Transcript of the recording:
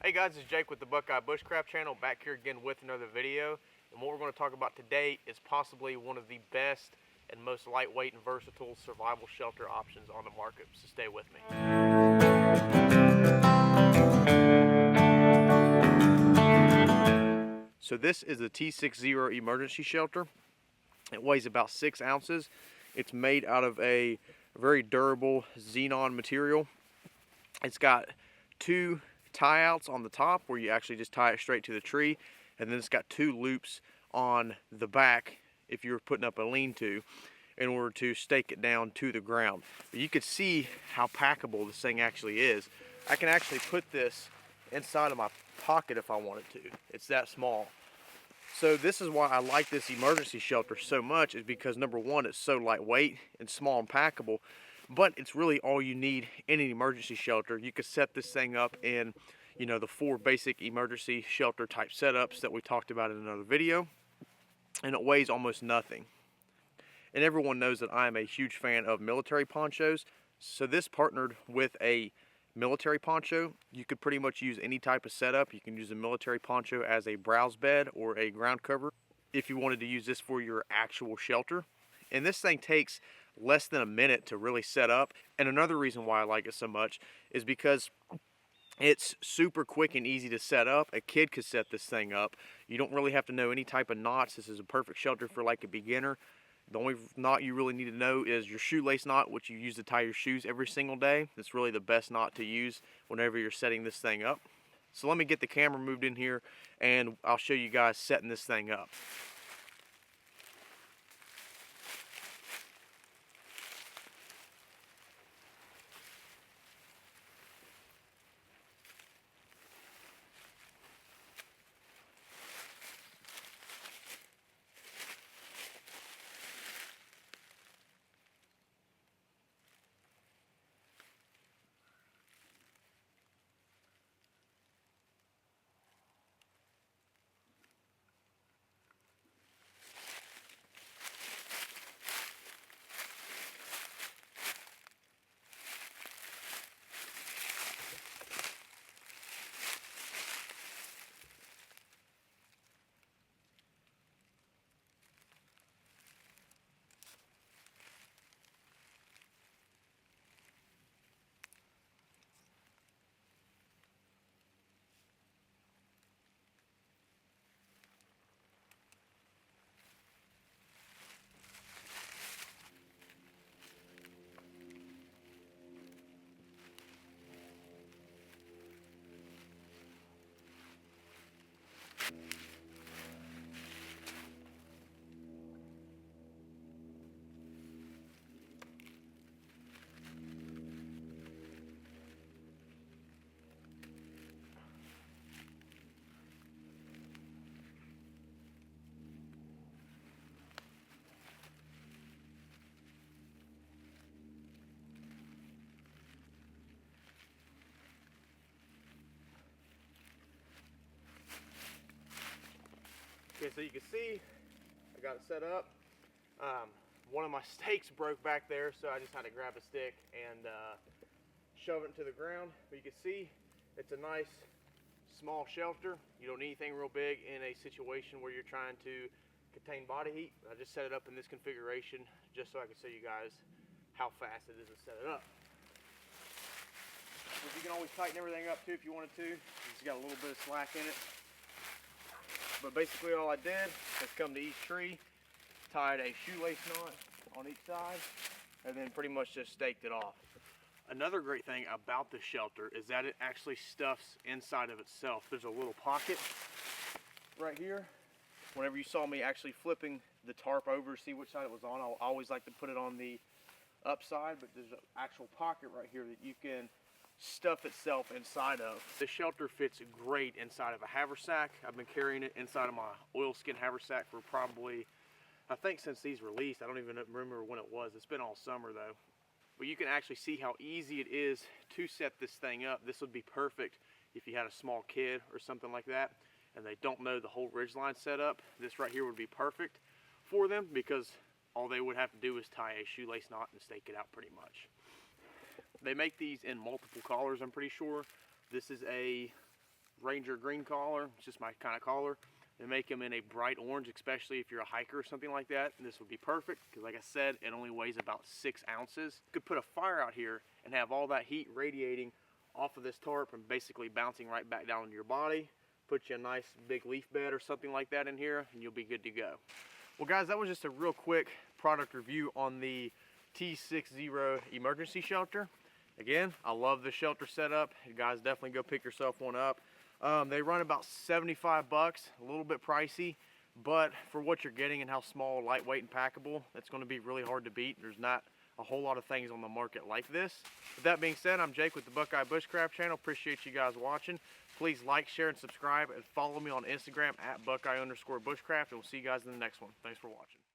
Hey guys, it's Jake with the Buckeye Bushcraft channel, back here again with another video. And what we're going to talk about today is possibly one of the best and most lightweight and versatile survival shelter options on the market. So stay with me. So this is a T60 emergency shelter. It weighs about 6 ounces. It's made out of a very durable xenon material. It's got two tie outs on the top where you actually just tie it straight to the tree, and then it's got two loops on the back if you're putting up a lean-to in order to stake it down to the ground. But you can see how packable this thing actually is. I can actually put this inside of my pocket if I wanted to. It's that small. So this is why I like this emergency shelter so much, is because number one, it's so lightweight and small and packable, but it's really all you need in an emergency shelter. You could set this thing up in, the 4 basic emergency shelter type setups that we talked about in another video, and it weighs almost nothing. And everyone knows that I'm a huge fan of military ponchos, so this partnered with a military poncho. You could pretty much use any type of setup. You can use a military poncho as a browse bed or a ground cover if you wanted to use this for your actual shelter. And this thing takes less than a minute to really set up. And another reason why I like it so much is because it's super quick and easy to set up. A kid could set this thing up. You don't really have to know any type of knots. This is a perfect shelter for like a beginner. The only knot you really need to know is your shoelace knot, which you use to tie your shoes every single day. It's really the best knot to use whenever you're setting this thing up. So let me get the camera moved in here and I'll show you guys setting this thing up. Okay, so you can see I got it set up. One of my stakes broke back there, so I just had to grab a stick and shove it into the ground. But you can see it's a nice small shelter. You don't need anything real big in a situation where you're trying to contain body heat. I just set it up in this configuration just so I can show you guys how fast it is to set it up. You can always tighten everything up too if you wanted to. It's got a little bit of slack in it. But basically all I did is come to each tree, tied a shoelace knot on each side, and then pretty much just staked it off. Another great thing about this shelter is that it actually stuffs inside of itself. There's a little pocket right here. Whenever you saw me actually flipping the tarp over to see which side it was on, I always like to put it on the upside, but there's an actual pocket right here that you can stuff itself inside of. This shelter fits great inside of a haversack. I've been carrying it inside of my oilskin haversack for probably, I think since these released. I don't even remember when it was. It's been all summer though. But you can actually see how easy it is to set this thing up. This would be perfect if you had a small kid or something like that and they don't know the whole ridgeline setup. This right here would be perfect for them because all they would have to do is tie a shoelace knot and stake it out pretty much. They make these in multiple colors, I'm pretty sure. This is a Ranger green collar. It's just my kind of collar. They make them in a bright orange, especially if you're a hiker or something like that. And this would be perfect because, like I said, it only weighs about 6 ounces. You could put a fire out here and have all that heat radiating off of this tarp and basically bouncing right back down into your body. Put you a nice big leaf bed or something like that in here and you'll be good to go. Well guys, that was just a real quick product review on the T60 emergency shelter. Again, I love the shelter setup. You guys definitely go pick yourself one up. They run about 75 bucks, a little bit pricey, but for what you're getting and how small, lightweight, and packable, that's going to be really hard to beat. There's not a whole lot of things on the market like this. With that being said, I'm Jake with the Buckeye Bushcraft channel. Appreciate you guys watching. Please like, share, and subscribe, and follow me on Instagram at Buckeye_Bushcraft, and we'll see you guys in the next one. Thanks for watching.